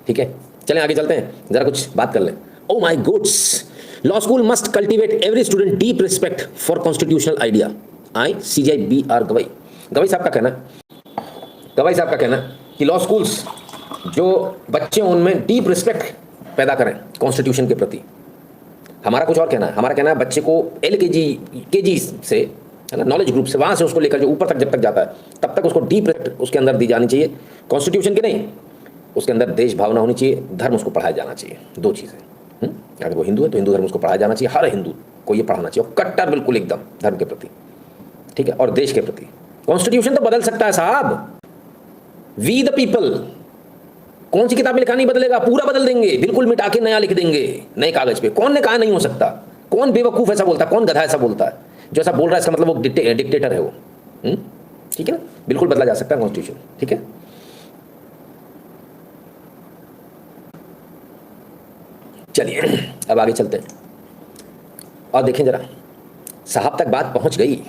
ठीक है, चलें आगे चलते हैं, जरा कुछ बात कर लें। Oh my goods, law school must cultivate every student deep respect for constitutional idea. I CGI BR Gavai. Gavai साहब का कहना, गवई साहब का कहना कि लॉ स्कूल्स जो बच्चे उनमें डीप रिस्पेक्ट पैदा करें कॉन्स्टिट्यूशन के प्रति। हमारा कुछ और कहना है, हमारा कहना है बच्चे को LKG से, है ना, नॉलेज ग्रुप से, वहाँ से उसको लेकर जो ऊपर तक जब तक जाता है तब तक उसको डीप उसके अंदर दी जानी चाहिए कॉन्स्टिट्यूशन की, नहीं उसके अंदर देश भावना होनी चाहिए, धर्म उसको पढ़ाया जाना चाहिए। दो चीज़ें, अगर वो हिंदू है तो हिंदू धर्म उसको पढ़ाया जाना चाहिए, हर हिंदू को ये पढ़ाना चाहिए, कट्टर बिल्कुल एकदम धर्म के प्रति, ठीक है, और देश के प्रति। कॉन्स्टिट्यूशन तो बदल सकता है साहब, वी द पीपल। कौन सी किताब में लिखा नहीं बदलेगा, पूरा बदल देंगे, बिल्कुल मिटा के नया लिख देंगे नए कागज पे। कौन ने कहा नहीं हो सकता? कौन बेवकूफ़ ऐसा बोलता है, कौन गधा ऐसा बोलता है? जो ऐसा बोल रहा है इसका मतलब वो डिक्टेटर है वो, ठीक है ना, बिल्कुल बदला जा सकता है कॉन्स्टिट्यूशन, ठीक है। चलिए अब आगे चलते हैं और देखें जरा, साहब तक बात पहुंच गई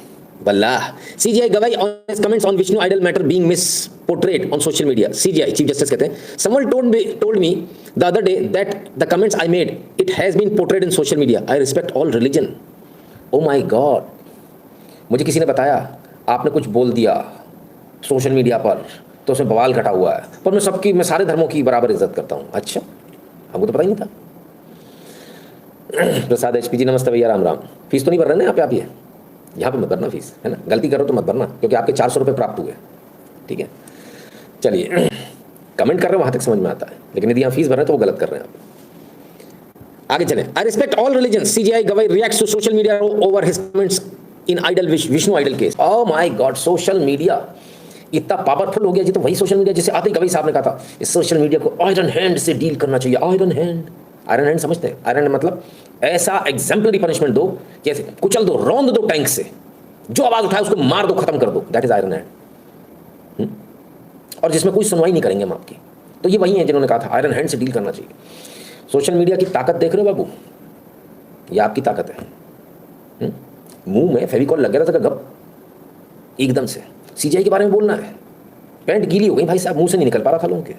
वल्लाह। CGI गवाही on his comments on Vishnu idol matter being misportrayed on social media। CGI chief justice कहते हैं, someone told me the other day that the comments I made it has been portrayed in social media। I respect all religion। oh my god, मुझे किसी ने बताया आपने कुछ बोल दिया सोशल मीडिया पर तो उसमें बवाल कटा हुआ है, पर मैं सारे धर्मों की बराबर इज्जत करता हूँ। अच्छा, हमको तो पता ही नहीं था। प्रसाद HP जी नमस्ते भैया, राम राम। फीस तो नहीं भर रहे ना यहाँ पे आप? ये यहाँ पे मत भरना फीस, है ना, गलती करो तो मत भरना क्योंकि आपके 400 रुपये प्राप्त हुए, ठीक है। चलिए कमेंट कर रहे हो वहाँ तक समझ में आता है, लेकिन यदि यहाँ फीस भर रहे हैं तो वो गलत कर रहे हैं आप। आगे चलें। I respect all religion. CGI Gavai reacts to social media over his comments in idol Vishnu idol case. Oh my God, social media इतना पावरफुल हो गया जी। तो वही सोशल मीडिया जैसे आते ही गवाही साहब ने कहा था, इस सोशल मीडिया को आयरन हैंड से डील करना चाहिए। आयरन हैंड, आयरन हैंड समझते हैं? आयरन हैंड मतलब ऐसा एग्जाम्पलरी पनिशमेंट दो, जैसे कुचल दो, रौंद दो टैंक से, जो आवाज उठाए उसको मार दो, खत्म कर दो, दैट इज आयरन हैंड। और जिसमें कोई सुनवाई नहीं करेंगे हम आपकी। तो ये वही है जिन्होंने कहा था आयरन हैंड से डील करना चाहिए। सोशल मीडिया की ताकत देख रहे हो बाबू, ये आपकी ताकत है। मुंह में फेविकॉल लग गया था गप एकदम से। CGI के बारे में बोलना है, पैंट गीली हो गई भाई साहब, मुंह से नहीं निकल पा रहा था लोगों के।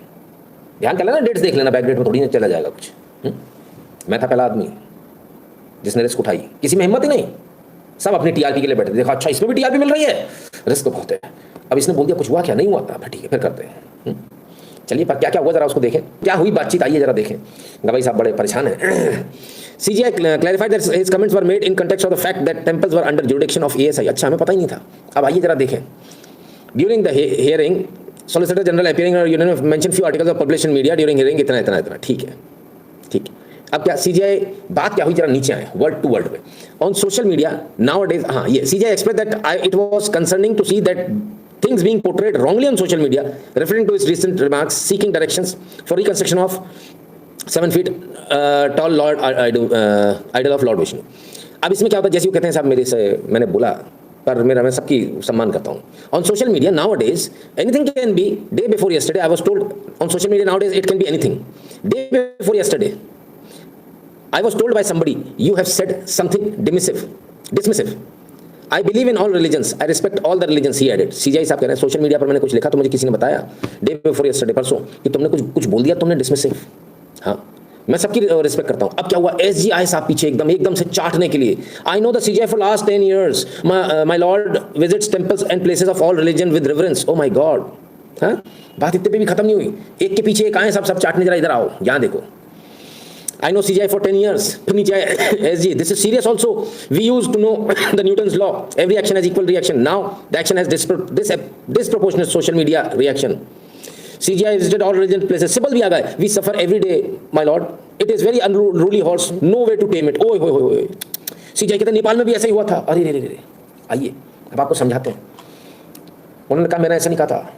ध्यान कर लेना, डेट्स देख लेना, बैक डेट में थोड़ी नहीं चला जाएगा कुछ। मैं था पहला आदमी जिसने रिस्क उठाई, किसी में हिम्मत ही नहीं, सब अपनी TRP के लिए बैठे। देखा अच्छा इसमें भी TRP मिल रही है, रिस्क तो बहुत है। अब इसने बोल दिया कुछ हुआ क्या, नहीं हुआ था, ठीक है फिर करते हैं। चलिए पर क्या क्या हुआ जरा उसको देखें, क्या हुई बातचीत, आइए जरा देखें। गवाही साहब बड़े परेशान हैं। CGI clarified that his comments were made in context of the fact that temples were under jurisdiction of ASI। अच्छा हमें पता ही नहीं था। अब आइए जरा देखें। During the hearing, Solicitor General appearing mentioned few articles of published in media during hearing। इतना ठीक है, ठीक है। अब क्या CGI बात क्या हुई, जरा नीचे आए वर्ड टू वर्ड पे। ऑन सोशल मीडिया नाउअडेज, हाँ ये CGI expressed that it was concerning to see that things being portrayed wrongly on social media, referring to his recent remarks seeking directions for reconstruction of 7 feet tall Lord idol of Lord Vishnu। अब इसमें क्या होता है, जैसे वो कहते हैं साहब मेरे से, मैंने बोला पर मैं सबकी सम्मान करता हूँ। On social media nowadays anything can be. Day before yesterday I was told on social media nowadays it can be anything. Day before yesterday I was told by somebody you have said something dismissive। I believe in all religions, I respect all the religions, he added। CGI साहब कह रहे हैं social media पर मैंने कुछ लिखा तो मुझे किसी ने बताया डे बिफोर यस्टरडे, परसों, कि तुमने कुछ बोल दिया, तुमने डिसमिसिव। हाँ मैं सबकी रिस्पेक्ट करता हूँ। अब क्या हुआ, SGI साहब पीछे एकदम से चाटने के लिए। I know the CGI for last 10 years my lord visits temples and places of all religion with reverence. Oh my God, हाँ बात इतने पे भी खत्म नहीं हुई, एक के पीछे एक आए सब चाटने। जरा इधर आओ, यहाँ देखो। I know CGI for 10 years। फिर नीचे SG, this is serious also। We used to know the Newton's law, every action has equal reaction। Now the action has disproportionate social media reaction। CGI visited all religion places। Sibal भी आ गए। We suffer every day my lord, it is very unruly horse, no way to tame it। ओए होए होए, CGI कहते नेपाल में भी ऐसा ही हुआ था। अरे रे, आइए अब आपको समझाते हैं। उन्होंने कहा मैंने ऐसा नहीं कहा था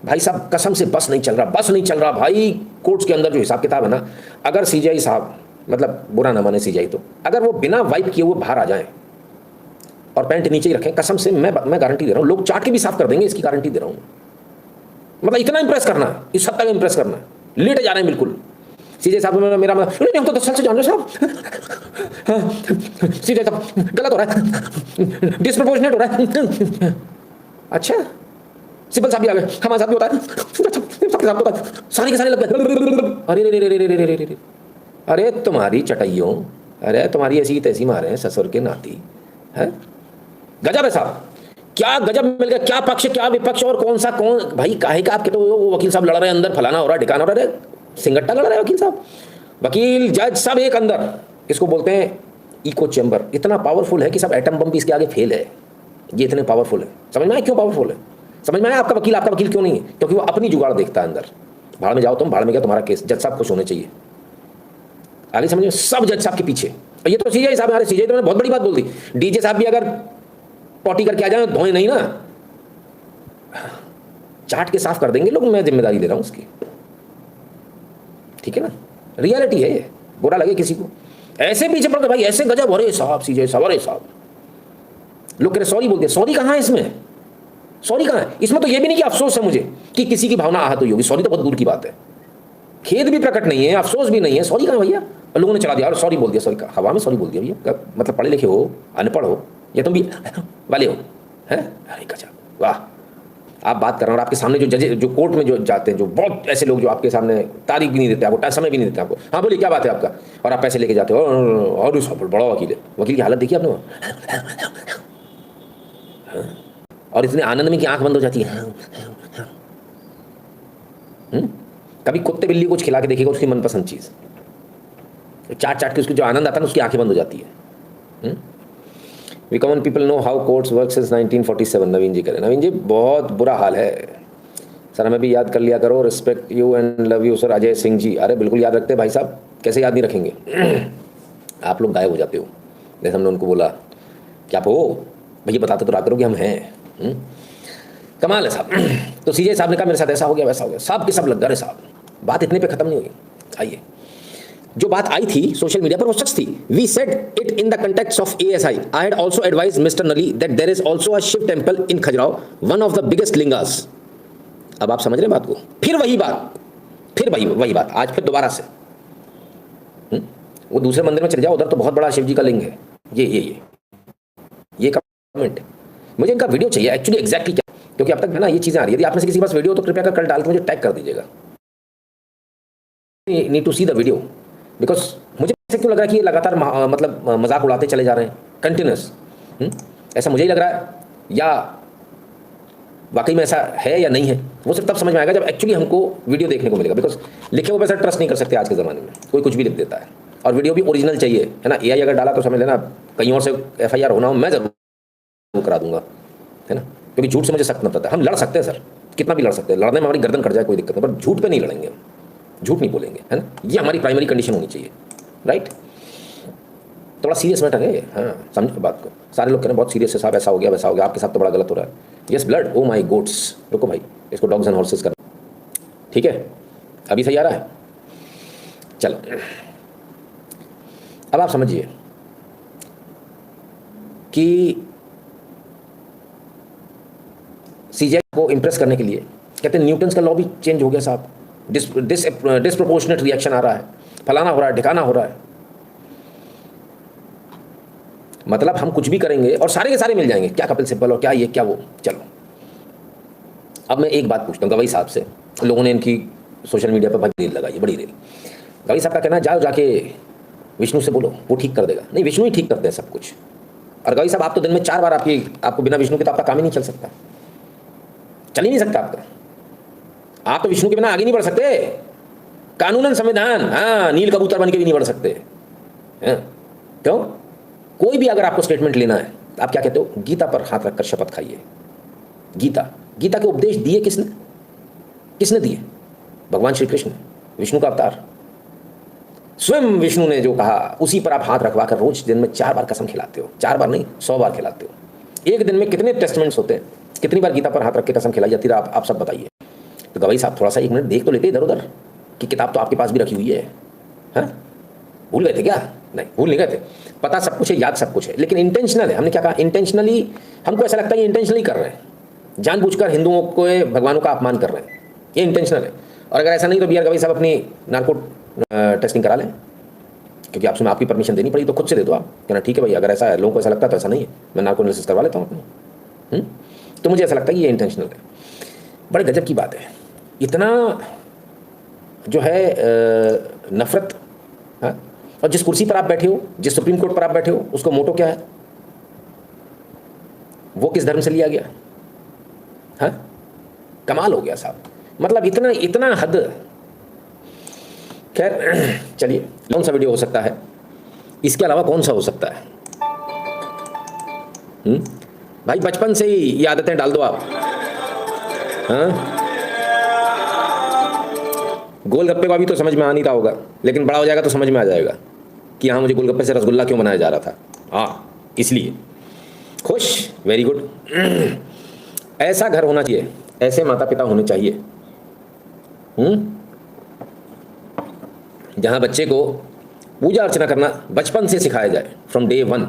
भाई साहब, कसम से बस नहीं चल रहा भाई। कोर्ट्स के अंदर जो हिसाब किताब है ना, अगर CGI साहब, मतलब बुरा ना माने CGI, तो अगर वो बिना वाइप किए हुए बाहर आ जाएं और पैंट नीचे ही रखें, कसम से मैं गारंटी दे रहा हूँ लोग चाट के भी साफ कर देंगे, इसकी गारंटी दे रहा हूँ। मतलब इतना इंप्रेस करना है, इस हद तक इंप्रेस करना है, लेटे जा रहे हैं बिल्कुल। CGI साहब मेरा हम तो 10 साल से जान रहे साहब। CGI साहब गलत हो रहा है, डिस्प्रपोर्शनेट हो रहा है। अच्छा सिब्बल साहब भी आ गए, हमारे साथ भी होता है, सबके साथ होता है, सारे के सारे लग गए। अरे रे रे रे रे रे रे रे, अरे तुम्हारी चटाइयों, अरे तुम्हारी ऐसी तैसी मारे हैं ससुर के नाती है। गजब है साहब, क्या गजब मिल गया, क्या पक्ष क्या विपक्ष और कौन सा कौन भाई। काहे का आपके तो वो वकील साहब लड़ रहे हैं अंदर, फलाना हो रहा है ढिकाना हो रहा है, सिंगट्टा लड़ रहे हैं वकील साहब, वकील जज सब एक अंदर। इसको बोलते हैं इको चैम्बर। इतना पावरफुल है कि सब एटम बम भी इसके आगे फेल है, ये इतने पावरफुल है। समझ में आया क्यों पावरफुल है? समझ में आया आपका वकील क्यों नहीं है? क्योंकि वो अपनी जुगाड़ देखता है अंदर। भाड़ में जाओ तुम, भाड़ में गया तुम्हारा केस, जज साहब खुश होने चाहिए। आगे समझ में, सब जज साहब के पीछे। ये तो सीजे साहब, हमारे सीजे तो मैंने बहुत बड़ी बात बोल दी। डीजे साहब भी अगर पॉटी करके आ जाए धोए नहीं ना, चाट के साफ कर देंगे लोग, मैं जिम्मेदारी ले रहा हूं उसकी, ठीक है ना। रियलिटी है ये, बुरा लगे किसी को। ऐसे पीछे पड़ते भाई, ऐसे गजब, अरे साहब सीजे साहब, अरे साहब। लोग कह रहे सॉरी बोलते, सॉरी कहाँ है इसमें? सॉरी कहाँ है इसमें? तो ये भी नहीं कि अफसोस है मुझे कि किसी की भावना आहत हुई होगी, सॉरी तो बहुत दूर की बात है। खेद भी प्रकट नहीं है, अफसोस भी नहीं है, सॉरी कहाँ भैया? लोगों ने चला दिया और सॉरी बोल दिया, सॉरी का हवा में सॉरी बोल दिया भैया। मतलब पढ़े लिखे हो, अनपढ़ हो, या तुम भी वाले हो हैं? अरे गजब, वाह। आप बात कर रहे हो और आपके सामने जो जज, जो कोर्ट में जो जाते हैं, जो बहुत ऐसे लोग जो आपके सामने तारीख भी नहीं देते आपको, समय भी नहीं देते आपको, हाँ बोलिए क्या बात है आपका, और आप पैसे लेके जाते हो और बड़ा वकील है। वकील की हालत देखिए आपने, और इतने आनंद में कि आंख बंद हो जाती है। कभी कुत्ते बिल्ली कुछ खिला के देखिएगा उसकी मनपसंद चीज, चाट चाट के उसकी जो आनंद आता है ना, उसकी आंखें बंद हो जाती है। We common people know how courts work since 1947। Naveen ji करें, नवीन जी बहुत बुरा हाल है सर, हमें भी याद कर लिया करो। Respect you and love you sir. Ajay Singh ji, अरे बिल्कुल याद रखते हैं भाई साहब, कैसे याद नहीं रखेंगे। आप लोग गायब हो जाते हो, जैसे हमने उनको बोला क्या आप हो भैया, बताते तो रहा करो कि हम हैं। कमाल है साहब। तो सीजे साहब ने कहा मेरे साथ ऐसा हो गया वैसा हो गया, साहब के सब लग गए साहब। बात इतने पे खत्म नहीं हुई। आइए, जो बात आई थी सोशल मीडिया पर वो सच थी। We said it in the context of ASI। I had also advised mister नली that there is also a Shiv temple in Khajuraho, one of the biggest lingas. अब आप समझ रहे हैं बात को? फिर वही बात, फिर वही बात, आज फिर दोबारा से। वो दूसरे मंदिर में चले जाओ, उधर तो बहुत बड़ा शिव जी का लिंग है। ये कमेंट, मुझे इनका वीडियो चाहिए एक्चुअली एग्जैक्टली क्या, क्योंकि अब तक है ना ये चीजें आ रही है। यदि आप में से किसी के पास वीडियो तो कृपया कर कल डाल के मुझे टैग कर दीजिएगा। Need to see the video, because मुझे ऐसे क्यों लग रहा है कि ये लगातार मतलब मजाक उड़ाते चले जा रहे हैं कंटिन्यूस। ऐसा मुझे ही लग रहा है, या वाकई में ऐसा है या नहीं है, वो सिर्फ तब समझ में आएगा जब एक्चुअली हमको वीडियो देखने को मिलेगा। बिकॉज लिखे हुए पैसा ट्रस्ट नहीं कर सकते आज के ज़माने में, कोई कुछ भी लिख देता है। और वीडियो भी ओरिजिनल चाहिए, है ना। AI अगर डाला तो समझ लेना कहीं और से FIR होना हो, मैं जरूर करा दूंगा, है ना। क्योंकि झूठ से मुझे सख्त नफरत है। हम लड़ सकते हैं सर, कितना भी लड़ सकते हैं, लड़ने में हमारी गर्दन कट जाए कोई दिक्कत नहीं, पर झूठ पे नहीं लड़ेंगे, झूठ नहीं बोलेंगे, है ना। ये हमारी प्राइमरी कंडीशन होनी चाहिए, राइट। थोड़ा सीरियस मैटर है, हाँ समझो बात को। सारे लोग कह रहे हैं बहुत सीरियस है साहब, ऐसा हो गया वैसा हो गया, आपके साथ तो बड़ा गलत हो रहा है। यस ब्लड, ओ माई गोट्स। रुको भाई, इसको डॉग्स एंड हॉर्सेस कर, ठीक है, अभी सही आ रहा है। चलो अब आप समझिए कि सीजे को इंप्रेस करने के लिए कहते हैं न्यूटन्स का लॉ भी चेंज हो गया साहब, डिसप्रोपोर्शनेट रिएक्शन आ रहा है, फलाना हो रहा है, ठिकाना हो रहा है। मतलब हम कुछ भी करेंगे और सारे के सारे मिल जाएंगे, क्या कपिल सिब्बल और क्या ये क्या वो। चलो अब मैं एक बात पूछता हूँ गवई साहब से। लोगों ने इनकी सोशल मीडिया पर बड़ी रील लगाई, बड़ी रील। गवई साहब का कहना है जाओ जाके विष्णु से बोलो, वो ठीक कर देगा। नहीं, विष्णु ही ठीक करते हैं सब कुछ। और गवई साहब आप तो दिन में 4 बार आपको बिना विष्णु के तो आपका काम ही नहीं चल सकता, चल ही नहीं सकता आपका। आप तो विष्णु के बिना आगे नहीं बढ़ सकते, कानूनन संविधान, हाँ नील कबूतर बन के भी नहीं बढ़ सकते। क्यों? कोई भी अगर आपको स्टेटमेंट लेना है, आप क्या कहते हो? गीता पर हाथ रखकर शपथ खाइए। गीता के उपदेश दिए किसने दिए? भगवान श्री कृष्ण, विष्णु का अवतार। स्वयं विष्णु ने जो कहा उसी पर आप हाथ रखवा कर रोज दिन में 4 बार कसम खिलाते हो। 4 बार नहीं, 100 बार खिलाते हो। एक दिन में कितने टेस्टमेंट्स होते हैं? कितनी बार गीता पर हाथ रख के कसम खिलाई जाती है? आप सब बताइए। तो गवई साहब थोड़ा सा 1 मिनट देख तो लेते इधर उधर कि किताब तो आपके पास भी रखी हुई है। हाँ, भूल गए थे क्या? नहीं, भूल नहीं गए थे। पता सब कुछ है, याद सब कुछ है, लेकिन इंटेंशनल है। हमने क्या कहा? इंटेंशनली। हमको ऐसा लगता है ये इंटेंशनली कर रहे हैं, जानबूझकर हिंदुओं को, भगवानों का अपमान कर रहे हैं, ये इंटेंशनल है। और अगर ऐसा नहीं तो BR गवई साहब अपनी नार्को टेस्टिंग करा लें, क्योंकि आपसे आपकी परमिशन देनी पड़ी, तो खुद से दे दो आप। कहना ठीक है भाई, अगर ऐसा है, लोगों को ऐसा लगता है तो ऐसा नहीं है, मैं नार्को एनालिसिस करवा लेता हूँ अपनी। तो मुझे ऐसा लगता है कि ये इंटेंशनल है। बड़े गजब की बात है, इतना जो है नफरत। हाँ, और जिस कुर्सी पर आप बैठे हो, जिस सुप्रीम कोर्ट पर आप बैठे हो, उसका मोटो क्या है, वो किस धर्म से लिया गया। हाँ, कमाल हो गया साहब, मतलब इतना इतना हद। खैर चलिए, कौन सा वीडियो हो सकता है, इसके अलावा कौन सा हो सकता है। भाई बचपन से ही ये आदतें डाल दो आप। हाँ, गोलगप्पे का भी तो समझ में आ नहीं रहा होगा, लेकिन बड़ा हो जाएगा तो समझ में आ जाएगा कि हाँ, मुझे गोलगप्पे से रसगुल्ला क्यों बनाया जा रहा था। हाँ, इसलिए खुश, वेरी गुड। ऐसा घर होना चाहिए, ऐसे माता पिता होने चाहिए, जहां बच्चे को पूजा अर्चना करना बचपन से सिखाया जाए, फ्रॉम डे वन।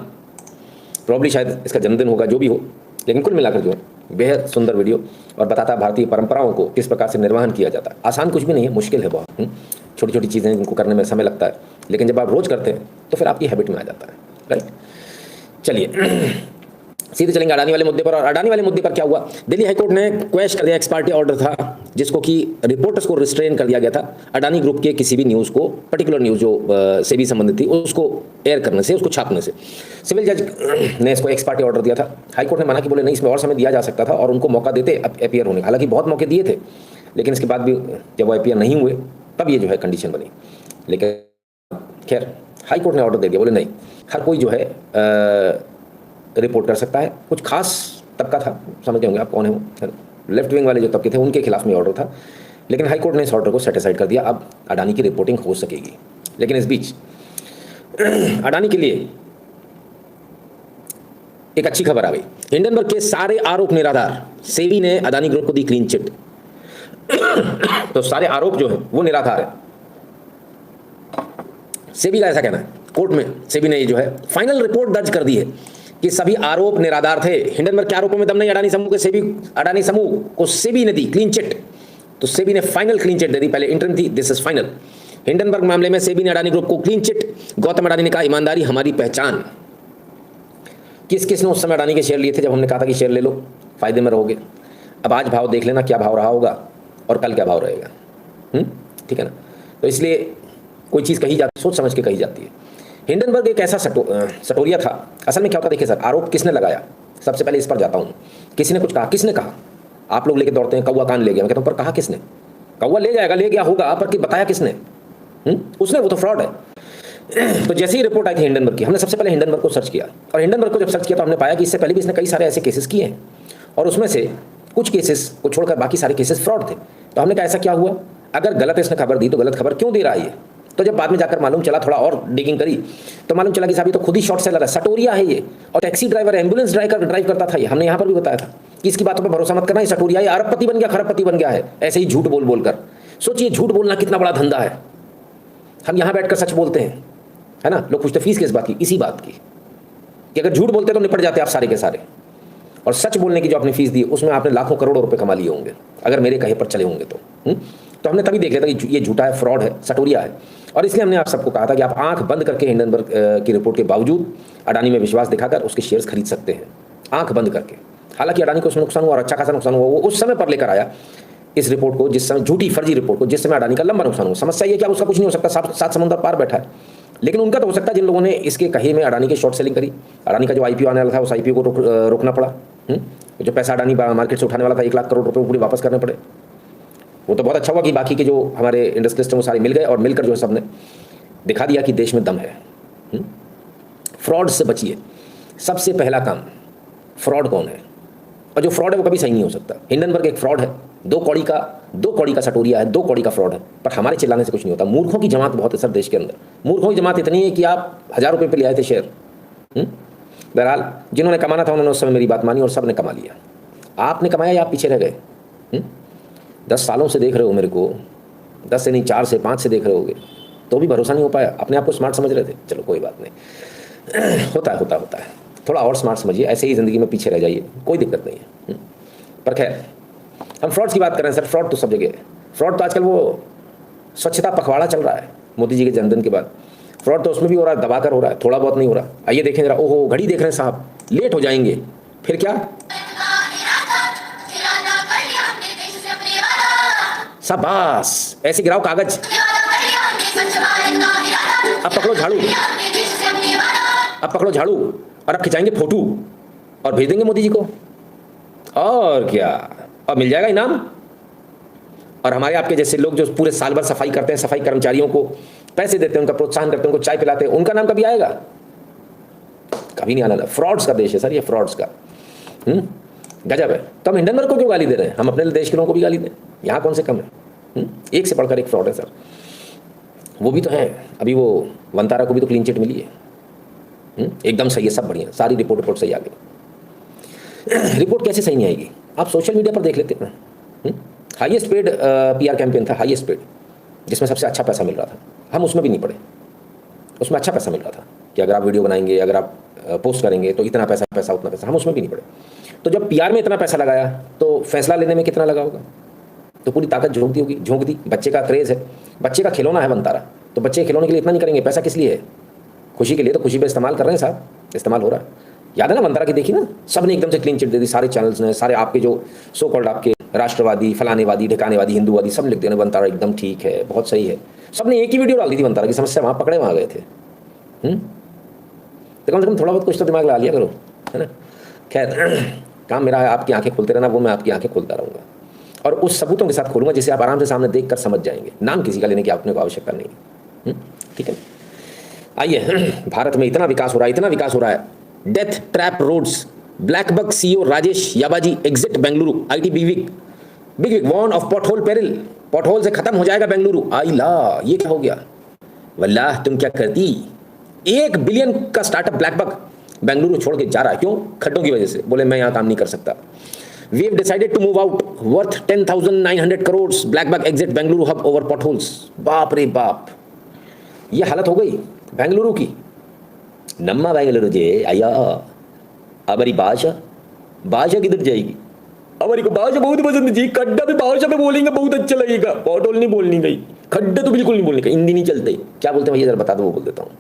प्रॉब्ली शायद इसका जन्मदिन होगा, जो भी हो, लेकिन कुल मिलाकर जो है बेहद सुंदर वीडियो, और बताता है भारतीय परंपराओं को किस प्रकार से निर्वहन किया जाता है। आसान कुछ भी नहीं है, मुश्किल है बहुत। छोटी छोटी चीज़ें इनको करने में समय लगता है, लेकिन जब आप रोज़ करते हैं तो फिर आपकी हैबिट में आ जाता है। राइट, चलिए सीधे चलेंगे अडानी वाले मुद्दे पर। और अडानी वाले मुद्दे पर क्या हुआ, दिल्ली हाईकोर्ट ने क्वैश कर दिया एक्स पार्टी ऑर्डर था, जिसको कि रिपोर्टर्स को रिस्ट्रेन कर दिया गया था अडानी ग्रुप के किसी भी न्यूज़ को, पर्टिकुलर न्यूज़ जो से भी संबंधित थी, उसको एयर करने से, उसको छापने से। सिविल जज ने इसको एक्स पार्टी ऑर्डर दिया था। हाईकोर्ट ने माना कि बोले नहीं, इसमें और समय दिया जा सकता था और उनको मौका देते अपीयर होने का। हालांकि बहुत मौके दिए थे, लेकिन इसके बाद भी जब वो अपीयर नहीं हुए तब ये जो है कंडीशन बनी। लेकिन खैर हाईकोर्ट ने ऑर्डर दे दिया, बोले नहीं, हर कोई जो है रिपोर्ट कर सकता है। कुछ खास तबका था, समझते होंगे आप कौन है वो, लेफ्ट विंग वाले जो तबके थे, उनके खिलाफ में ऑर्डर था, लेकिन हाईकोर्ट ने इस ऑर्डर को सेटिसाइड कर दिया। अब अडानी की रिपोर्टिंग हो सकेगी। लेकिन इस बीच अडानी के लिए एक अच्छी खबर आ गई। हिंडनबर्ग के सारे आरोप निराधार, सेबी ने अडानी ग्रुप को दी क्लीन चिट। तो सारे आरोप जो है वो निराधार है, सेबी का ऐसा कहना है। कोर्ट में सेबी ने ये जो है फाइनल रिपोर्ट दर्ज कर दी है कि सभी आरोप निराधार थे। हिंडनबर्ग के आरोपों में दम नहीं। अडानी समूह के अडानी समूह को सेबी ने दी क्लीन चिट। तो सेबी ने फाइनल क्लीन चिट दे दी, पहले इंटरम थी, दिस इज फाइनल। हिंडनबर्ग मामले में सेबी ने अडानी ग्रुप को क्लीन चिट। गौतम अडानी ने कहा, ईमानदारी हमारी पहचान। किस किस ने उस समय अडानी के शेयर लिए थे जब हमने कहा था कि शेयर ले लो, फायदे में रहोगे। अब आज भाव देख लेना, क्या भाव रहा होगा और कल क्या भाव रहेगा। ठीक है ना। तो इसलिए कोई चीज़ कही जाती, सोच समझ के कही जाती है। हिंडनबर्ग एक ऐसा सटोरिया था। असल में क्या होता, देखिए सर, आरोप किसने लगाया, सबसे पहले इस पर जाता हूँ। किसी ने कुछ कहा, किसने कहा? आप लोग लेके दौड़ते हैं कौवा कान ले गया, मैं कहता हूँ पर कहा किसने? कौवा ले जाएगा, ले गया होगा, पर कि बताया किसने? उसने, वो तो फ्रॉड है। तो जैसे ही रिपोर्ट आई थी हिंडनबर्ग की, हमने सबसे पहले हिंडनबर्ग को सर्च किया, और हिंडनबर्ग को जब सर्च किया तो हमने पाया कि इससे पहले भी इसने कई सारे ऐसे केसेस किए हैं, और उसमें से कुछ केसेस को छोड़कर बाकी सारे केसेस फ्रॉड थे। तो हमने कहा ऐसा क्या हुआ, अगर गलत इसने खबर दी तो गलत खबर क्यों दे रहा है ये? तो जब बाद में जाकर मालूम चला, थोड़ा और डिगिंग करी, तो मालूम चला कि साहब ये तो खुद ही शॉर्ट सेलर है, सटोरिया है ये, और टैक्सी ड्राइवर, एम्बुलेंस ड्राइव करता था ये। हमने यहाँ पर भी बताया था कि इसकी बातों पर भरोसा मत करना, ये सटोरिया, ये अरबपति बन गया, खरबपति बन गया है ऐसे ही झूठ बोल कर। सोचिए, झूठ बोलना कितना बड़ा धंधा है। हम यहाँ बैठकर सच बोलते हैं, है ना। लोग पूछते फीस किस बात की, इसी बात की कि अगर झूठ बोलते तो निपट जाते आप सारे के सारे, और सच बोलने की जो आपने फीस दी उसमें आपने लाखों करोड़ों रुपए कमा लिए होंगे अगर मेरे कहे पर चले होंगे तो हमने तभी देख लिया था कि ये झूठा है, फ्रॉड है, सटोरिया है। और इसलिए हमने आप सबको कहा था कि आप आंख बंद करके हिंडनबर्ग की रिपोर्ट के बावजूद अडानी में विश्वास दिखाकर उसके शेयर्स खरीद सकते हैं, आंख बंद करके। हालांकि अडानी को उसमें नुकसान हुआ और अच्छा खासा नुकसान हुआ, वो उस समय पर लेकर आया इस रिपोर्ट को, जिस समय झूठी फर्जी रिपोर्ट को, जिस समय अडानी का लंबा नुकसान हुआ। समस्या ये क्या, उसका कुछ नहीं हो सकता, सात समुद्र पार बैठा है। लेकिन उनका तो हो सकता है जिन लोगों ने इसके कहे में अडानी की शॉर्ट सेलिंग करी। अडानी का जो आईपीओ आने वाला था, उस आईपीओ को रोकना पड़ा। जो पैसा अडानी मार्केट से उठाने वाला था, 1 लाख करोड़ रुपए, पूरे वापस करने पड़े। वो तो बहुत अच्छा हुआ कि बाकी के जो हमारे इंडस्ट्रियलिस्ट हैं वो सारे मिल गए, और मिलकर जो है सबने दिखा दिया कि देश में दम है। फ्रॉड से बचिए, सबसे पहला काम। फ्रॉड कौन है, और जो फ्रॉड है वो कभी सही नहीं हो सकता। हिंडनबर्ग एक फ्रॉड है, दो कौड़ी का सटोरिया है, 2 कौड़ी का फ्रॉड है। पर हमारे चिल्लाने से कुछ नहीं होता। मूर्खों की जमात बहुत है सर देश के अंदर। मूर्खों की जमात इतनी है कि आप 1000 रुपये पे ले आए थे शेयर। बहरहाल जिन्होंने कमाना था उन्होंने उस समय मेरी बात मानी और सब ने कमा लिया। आपने कमाया या आप पीछे रह गए? 10 सालों से देख रहे हो मेरे को, 10 से नहीं, 4 से 5 से देख रहे होगे, तो भी भरोसा नहीं हो पाया। अपने आप को स्मार्ट समझ रहे थे, चलो कोई बात नहीं। होता है। थोड़ा और स्मार्ट समझिए, ऐसे ही ज़िंदगी में पीछे रह जाइए, कोई दिक्कत नहीं है। पर खैर, हम फ्रॉड्स की बात करें सर। फ्रॉड तो सब जगह है। फ्रॉड तो आजकल वो स्वच्छता पखवाड़ा चल रहा है मोदी जी के जन्मदिन के बाद। फ्रॉड तो उसमें भी हो रहा है, दबाकर हो रहा है, थोड़ा बहुत नहीं हो रहा। आइए देखें जरा। ओहो, घड़ी देख रहे हैं साहब, लेट हो जाएंगे, फिर क्या? शाबाश, ऐसे गिराओ कागज। अब पकड़ो झाड़ू, अब पकड़ो झाड़ू और अब खिंचाएंगे फोटो और भेज देंगे मोदी जी को। और क्या, और मिल जाएगा इनाम। और हमारे आपके जैसे लोग जो पूरे साल भर सफाई करते हैं, सफाई कर्मचारियों को पैसे देते हैं, उनका प्रोत्साहन करते हैं, उनको चाय पिलाते हैं, उनका नाम कभी आएगा? कभी नहीं आना। फ्रॉड्स का देश है सर ये, फ्रॉड्स का। गजब है। तो हम हिंडनबर्ग को क्यों गाली दे रहे हैं? हम अपने देश के लोगों को भी गाली दें, यहाँ कौन से कम है? एक से बढ़कर एक फ्रॉड है सर। वो भी तो है, अभी वो वंतारा को भी तो क्लीन चिट मिली है। एकदम सही है, सब बढ़िया, सारी रिपोर्ट सही आ गई। रिपोर्ट कैसे सही नहीं आएगी? आप सोशल मीडिया पर देख लेते ना। हाईएस्ट पेड पीआर कैंपेन था, हाईएस्ट पेड, जिसमें सबसे अच्छा पैसा मिल रहा था। हम उसमें भी नहीं पड़े। उसमें अच्छा पैसा मिल रहा था कि अगर आप वीडियो बनाएंगे, अगर आप पोस्ट करेंगे तो इतना पैसा, उतना पैसा। हम उसमें भी नहीं पड़े। तो जब पीआर में इतना पैसा लगाया तो फैसला लेने में कितना लगा होगा? तो पूरी ताकत झोंक दी। बच्चे का क्रेज़ है, बच्चे का खिलौना है वंतारा, तो बच्चे के खिलौने के लिए इतना नहीं करेंगे। पैसा किस लिए है? खुशी के लिए। तो खुशी पे इस्तेमाल कर रहे हैं साहब, इस्तेमाल हो रहा है। याद है ना वंतारा की, देखी ना, सब ने एकदम से क्लीन चिट दे दी, सारे चैनल्स ने, सारे आपके जो सो कॉल्ड आपके राष्ट्रवादी, फलानेवादी, ठिकानेवादी, हिंदूवादी, सब लिख देने वंतारा एकदम ठीक है, बहुत सही है। सब ने एक ही वीडियो डाल दी थी वंतारा की, समस्या वहाँ पकड़े वहाँ गए थे। तो कम से कम थोड़ा बहुत कुछ तो दिमाग लगा लिया करो, है ना। खैर, काम मेरा है आपकी आंखें खोलते रहना, वो मैं आपकी आंखें खोलता रहूँगा और उस सबूतों के साथ खोलूँगा जिसे आप आराम से सामने देख कर समझ जाएंगे। नाम किसी का लेने की आपने को आवश्यकता नहीं है। ठीक है, आइए। भारत में इतना विकास हो रहा है, इतना विकास हो रहा है। Death trap roads, Blackbuck CEO Rajesh Yabaji exit Bengaluru, IT big wig warn of pothole peril. Pothole से खत्म हो जाएगा बेंगलुरु। आई ला, ये क्या हो गया? वल्लाह तुम क्या करती। 1 बिलियन का स्टार्टअप ब्लैकबक बेंगलुरु छोड़ के जा रहा है। क्यों? खड्डों की वजह से। बोले मैं यहाँ काम नहीं कर सकता। We have decided to move out, worth 10,900 crore, BlackBuck exit Bengaluru hub over potholes. बाप रे बाप, ये हालत हो गई बेंगलुरु की। नम्मा बेंगलुरु जे आया, हमारी भाषा किधर जाएगी? हमारी को भाषा बहुत पसंद जी। खड्डा भी भाषा में बोलेंगे बहुत अच्छा लगेगा। पॉटहोल नहीं बोलनी गई, खड्डा तो बिल्कुल नहीं बोलने का। हिंदी नहीं चलते। क्या बोलते हैं भैया जरा बता दो, वो बोल देता हूँ।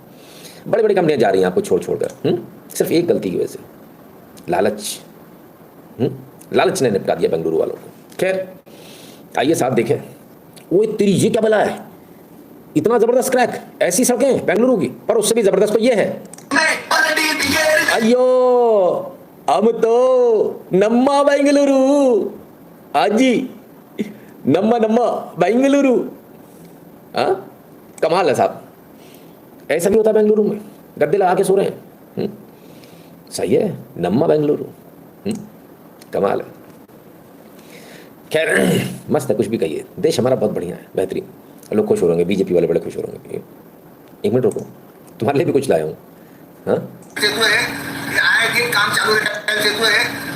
बड़ी बड़ी कंपनियां जा रही हैं आपको छोड़, सिर्फ एक गलती की वजह से, लालच। लालच ने निपटा दिया बेंगलुरु वालों को। खैर आइए साहब देखें। ओए तेरी, ये क्या बला है? इतना जबरदस्त क्रैक, ऐसी सड़कें बेंगलुरु की। पर उससे भी जबरदस्त तो ये है, अयो हम तो नम्मा बेंगलुरु आजी, नम्मा बेंगलुरु। हाँ, कमाल है साहब। ऐसा भी होता है बेंगलुरु में, गद्दे लगा के सो रहे हैं। सही है, नम्मा बेंगलुरु, कमाल है। खैर मस्त है, कुछ भी कहिए। देश हमारा बहुत बढ़िया है, बेहतरीन। लोग खुश हो रहेंगे, बीजेपी वाले बड़े खुश हो रहेंगे। 1 मिनट रुको, तुम्हारे लिए भी कुछ लाया हूँ। हाँ, काम चालू रहता है।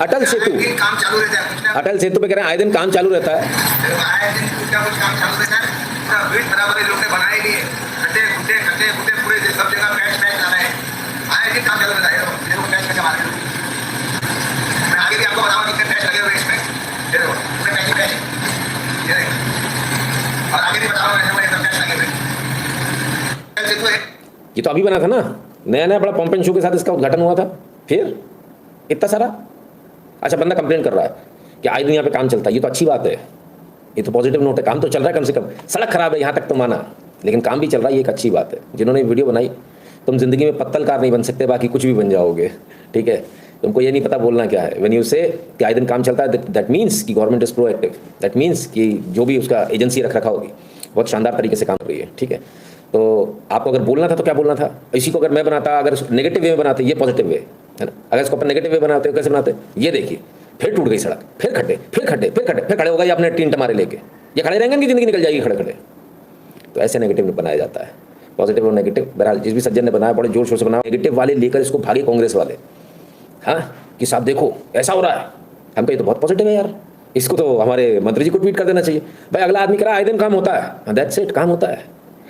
अटल सेतु, काम चालू रहता है। अटल सेतु पे कह रहे हैं आए दिन काम चालू रहता है। आए दिन कुछ ना कुछ काम चालू रहता है। पूरा भीड़ बराबर लोग ने बनाए लिए, खड्डे पूरे सब जगह पैच ला रहे हैं। आए दिन काम चालू रहता है। देखो पैच कैसे मार रहे हैं। मैं आगे भी आपको बताऊंगा कितने पैच लगे हुए इसमें। देखो पूरे पैच ये देखो, और आगे भी बताऊंगा ऐसे पैच लगे हुए। ये तो अभी बना था ना, नया बड़ा पंप एंड शो के साथ इसका उद्घाटन हुआ था। फिर इतना सारा। अच्छा, बंदा कंप्लेन कर रहा है कि आए दिन यहाँ पे काम चलता है। ये तो अच्छी बात है, ये तो पॉजिटिव नोट है। काम तो चल रहा है, कम से कम सड़क खराब है यहाँ तक तो माना, लेकिन काम भी चल रहा है, ये एक अच्छी बात है। जिन्होंने वीडियो बनाई, तुम जिंदगी में पत्तलकार नहीं बन सकते, बाकी कुछ भी बन जाओगे। ठीक है, तुमको ये नहीं पता बोलना क्या है। व्हेन यू से कि आए दिन काम चलता है, दैट मीन्स कि government is proactive. That means कि जो भी उसका एजेंसी रखा होगी बहुत शानदार तरीके से काम कर रही है। ठीक है, तो आपको अगर बोलना था तो क्या बोलना था? इसी को अगर मैं बनाता, अगर नेगेटिव वे में बनाते, ये पॉजिटिव वे है ना। अगर इसको अपन नेगेटिव वे बनाते हो, कैसे बनाते? ये देखिए, फिर टूट गई सड़क, फिर खड्डे, फिर खड़े हो गए अपने टीन टमारे लेके। ये खड़े रहेंगे कि जिंदगी निकल जाएगी खड़े। तो ऐसे नेगेटिव बनाया जाता है, पॉजिटिव और नेगेटिव। बहरहाल जिस भी सज्जन ने बनाया बड़े जोर शोर से बनाया। नेगेटिव वाले लेकर इसको भागे कांग्रेस वाले, हाँ, कि साहब देखो ऐसा हो रहा है। हम कहे तो बहुत पॉजिटिव है यार, इसको तो हमारे मंत्री जी को ट्वीट कर देना चाहिए। भाई अगला आदमी करा, आए दिन काम होता है, दैट्स इट, काम होता है।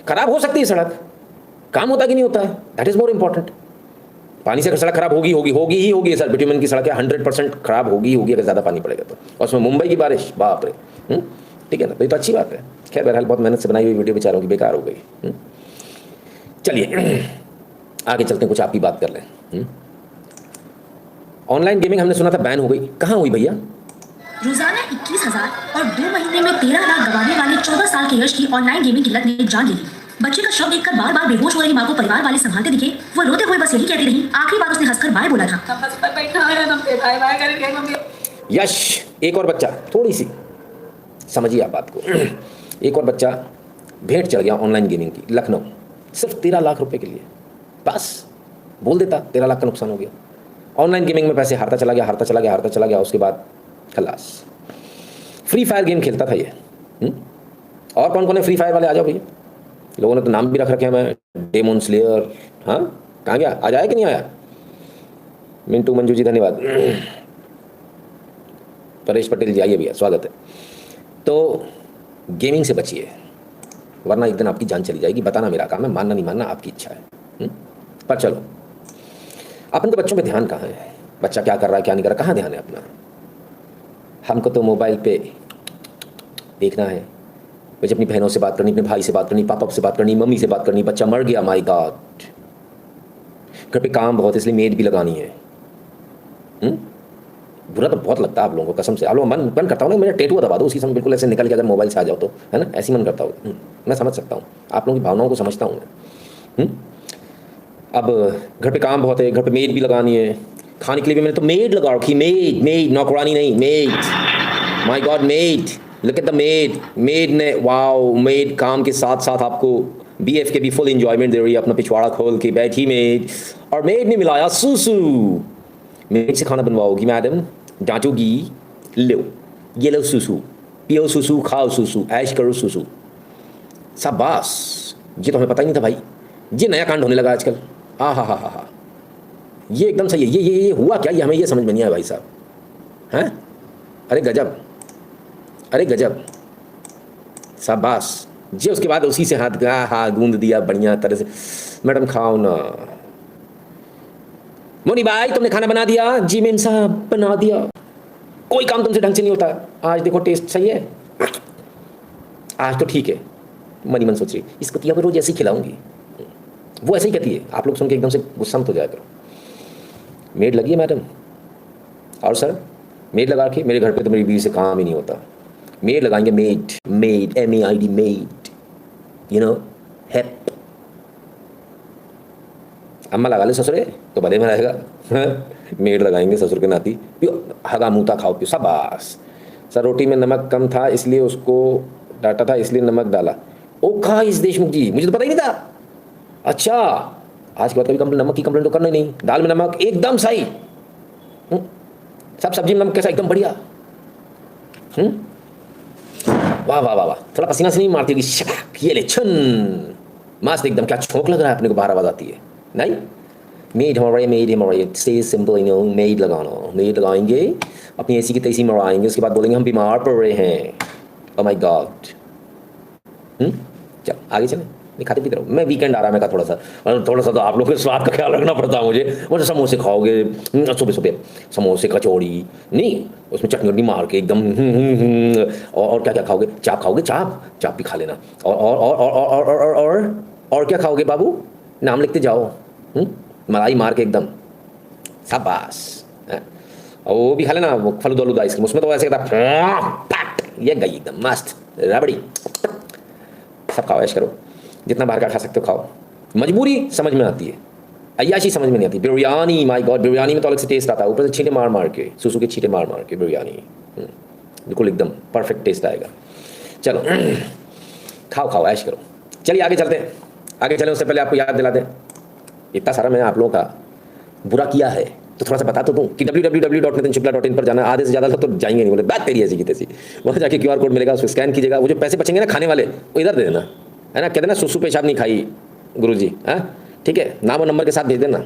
खराब हो सकती है सड़क, काम होता कि नहीं होता है, दैट इज मोर इंपॉर्टेंट। पानी से सड़क खराब होगी सर। बिटुमेन की सड़क है 100% खराब होगी अगर ज़्यादा पानी पड़ेगा तो। और उसमें मुंबई की बारिश, बाप रे। ठीक है ना, तो ये तो अच्छी बात है। खैर बहरहाल बहुत मेहनत से बनाई हुई वीडियो बेचारों की बेकार हो गई। चलिए आगे चलते हैं, कुछ आपकी बात कर लें। ऑनलाइन गेमिंग हमने सुना था बैन हो गई, कहाँ हुई भैया? रोजाना 21,000 और 2 महीने में 13 लाख गंवाने वाले 14 साल के यश की ऑनलाइन गेमिंग की लत ने जान ले ली। बच्चे का शव देखकर बार बार बेहोश हो रही माँ को परिवार वाले संभालते दिखे। वो रोते हुए बस यही कहती रही। आखिरी बार उसने हंसकर बाय बोला था। यश, एक और बच्चा, थोड़ी सी समझिए आप बात को। एक और बच्चा भेंट चढ़ गया ऑनलाइन गेमिंग की, लखनऊ, सिर्फ 13 लाख रुपए के लिए। बस बोल देता 13 लाख का नुकसान हो गया। ऑनलाइन गेमिंग में पैसे हारता चला गया, हारता चला गया, हारता चला गया। उसके बाद खलास। फ्री फायर गेम खेलता था ये। और कौन कौन है फ्री फायर वाले? आ जाओ भैया। लोगों ने तो नाम भी रख रखे हैं, मैं डेमोन स्लेयर। हाँ, कहाँ गया? आ जाए कि नहीं आया? मिंटू मंजू जी धन्यवाद। परेश पटेल जी आइए भैया, स्वागत है। तो गेमिंग से बचिए, वरना एक दिन आपकी जान चली जाएगी। बताना मेरा काम है, मानना नहीं मानना आपकी इच्छा है। पर चलो, अपन को बच्चों पे ध्यान कहाँ है? बच्चा क्या कर रहा है, क्या नहीं कर रहा, कहाँ ध्यान है अपना? हमको तो मोबाइल पे देखना है। मुझे अपनी बहनों से बात करनी, अपने भाई से बात करनी, पापा से बात करनी, मम्मी से बात करनी। बच्चा मर गया, माय गॉड। घर पे काम बहुत, इसलिए मेड भी लगानी है। बुरा तो बहुत लगता है आप लोगों को, कसम से। आप लोग मन करता हूँ ना मेरा टेटू दबा दो उसी समय, बिल्कुल ऐसे निकल के अगर मोबाइल से आ जाओ तो, है ना? ऐसी मन करता हूँ। मैं समझ सकता हूँ आप लोगों की भावनाओं को, समझता हूँ मैं। अब घर पे काम बहुत है, घर पे मेड भी लगानी है। खाने के लिए भी मैंने तो मेड लगा रखी। मेड, मेड, नौकरानी नहीं, made. My God, made. Look at the made. Made ने, वाओ, मेड काम के साथ साथ आपको बीएफ के भी फुल एंजॉयमेंट दे रही है। अपना पिछवाड़ा खोल के बैठी मेड, और मेड ने मिलाया सूसू। मेड से खाना बनवाओगी मैडम, डांटोगी, लो ये लो सूसू, पियो सूसू, खाओ सूसू, ऐश करो सूसू। शाबाश। ये तो हमें पता ही नहीं था भाई, ये नया कांड होने लगा आजकल। हा, ये एकदम सही है। ये हुआ क्या? ये हमें ये समझ में नहीं आया भाई साहब। हैं? अरे गजब, अरे गजब, शाबाश जी। उसके बाद उसी से हाथ गूंद दिया बढ़िया तरह से। मैडम खाओ ना। मोनी भाई तुमने खाना बना दिया? जी मैम साहब बना दिया। कोई काम तुमसे ढंग से नहीं होता। आज देखो टेस्ट सही है, आज तो ठीक है। मनी मन सोच रही इस कुतिया को रोज ऐसे ही खिलाऊंगी। वो ऐसे ही कहती है। आप लोग सुन के एकदम से गुस्सा मत हो जाया करो। मेड लगी है मैडम? और सर मेड लगा के? मेरे घर पे तो मेरी बीवी से काम ही नहीं होता। मेड लगाएंगे, maid, maid, MEID, maid, you know, हेप। अम्मा लगा ले ससुरे तो भले में रहेगा। मेड लगाएंगे ससुर के नाती, पियो हगा मूता खाओ पियो, शाबाश। सर रोटी में नमक कम था इसलिए उसको डांटा था, इसलिए नमक डाला। ओखा इस देशमुख जी, मुझे तो पता ही नहीं था। अच्छा, आज के बाद कभी कंप्लेन, नमक की कंप्लेन तो करना ही नहीं। दाल में नमक एकदम सही, सब सब्जी में नमक कैसा, एकदम बढ़िया। वाह वाह वाह वाह। थोड़ा पसीना से नहीं मारती होगी? ये ले छन, मस्त एकदम। क्या छोंक लग रहा है अपने को, बाहर आवाज आती है। नहीं, मेड हमारे, मेड हमारे, stay simple, you know, made लगाना। मेड लगाएंगे, अपनी ऐसी की तैसी मराएंगे, उसके बाद बोलेंगे हम बीमार पड़ रहे हैं। ओह माय गॉड। चल आगे चलें। नहीं खाते पीते रहो। मैं वीकेंड आ रहा है, मैं कहा थोड़ा सा तो आप लोग के स्वाद का ख्याल रखना पड़ता है मुझे। मुझे समोसे खाओगे सुबह सुबह, समोसे कचौड़ी नहीं, उसमें चटनी वटनी मार के एकदम। और क्या क्या खाओगे? चाप खाओगे? चाप, चाप भी खा लेना। और क्या खाओगे बाबू? नाम लिखते जाओ। मलाई मार के एकदम, शाबाश। और वो भी खा लेना, वो फलूदा वलूदा आइसक्रीम, उसमें तो ऐसे कहता ये गई एकदम मस्त रबड़ी। सब खाओ, ऐश करो, जितना बाहर का खा सकते हो खाओ। मजबूरी समझ में आती है, अय्याशी समझ में नहीं आती। बिरयानी, माय गॉड, बिरयानी में तो अलग से टेस्ट आता है। ऊपर से छींटे मार मार के, सूसू के छींटे मार मार के बिरयानी, बिल्कुल एकदम परफेक्ट टेस्ट आएगा। चलो खाओ खाओ, ऐश करो। चलिए आगे चलते हैं। आगे चलें उससे पहले आपको याद दिला दें, इतना सारा मैंने आप लोगों का बुरा किया है तो थोड़ा सा बता तो दूं कि www.nitinshukla.in पर जाना। आधे से ज़्यादा लोग तो जाएंगे नहीं, बोले बात तेरी ऐसी की तैसी। वहाँ जाके QR कोड मिलेगा, उसको स्कैन कीजिएगा। वो जो पैसे बचेंगे ना खाने वाले, वो इधर दे देना, है ना? कहते ना सुसु पेशाब नहीं खाई गुरुजी, हाँ ठीक है, नाम और नंबर के साथ भेज देना।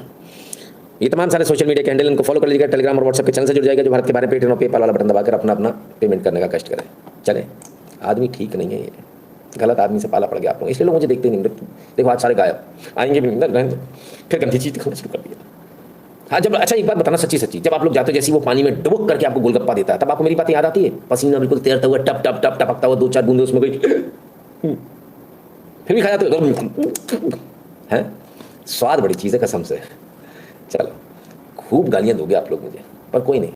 ये तमाम सारे सोशल मीडिया के हैंडल, इनको फॉलो कर लीजिएगा। टेलीग्राम और व्हाट्सएप के चैनल से जुड़ जाएगा, जो भारत के बारे में पेटीएम और पेपाल वाला बटन दबाकर अपना अपना पेमेंट करने का कष्ट करें। चले, आदमी ठीक नहीं है ये, गलत आदमी से पाला पड़ गया आप लोग, इसलिए लोग मुझे देखते नहीं। देखो आज सारे गायब, आएंगे भी नहीं, फिर गंदी चीज़ दिखाना शुरू कर दिया। हाँ जब, अच्छा एक बात बताना सच्ची सच्ची, जब आप लोग जाते हो जैसे वो पानी में डुबक करके आपको गोलगप्पा देता है, तब आपको मेरी बात याद आती है? पसीना बिल्कुल तैरता हुआ, टप टप टप टपकता हुआ, 2-4 बूंदे उसमें गई, फिर भी खा जाते हो। है स्वाद बड़ी चीज़ है कसम से। चलो खूब गालियाँ दोगे आप लोग मुझे, पर कोई नहीं।